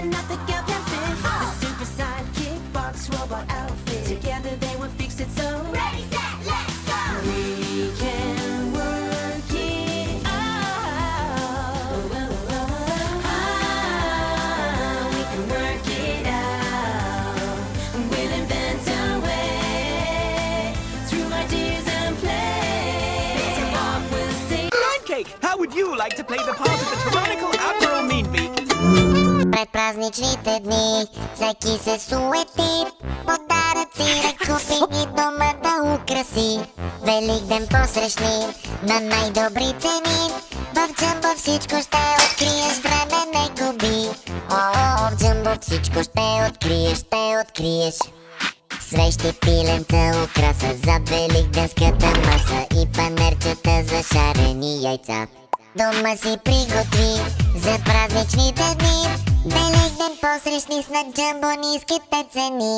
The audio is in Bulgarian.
nothing the girl can fit. The super sidekick box robot outfit. Together they will fix it so. Ready, set, let's go! We can work it out. We can work it out. We'll invent a way through ideas and play. So Bob will say, Pancake, how would you like to play the part of the tyrannical Admiral Meanbeak? Пред празничните дни всеки се суети, подаръци да купи и дома да украси. Великден посрещни на най-добри цени. В Джамбо всичко ще откриеш, време не губи. О, в Джамбо всичко ще откриеш. Свещи, пиленца, украса за великденската маса и панерчета за шарени яйца. Дома си приготви за празничните дни. Великден посрещни с на Джамбо ниските цени.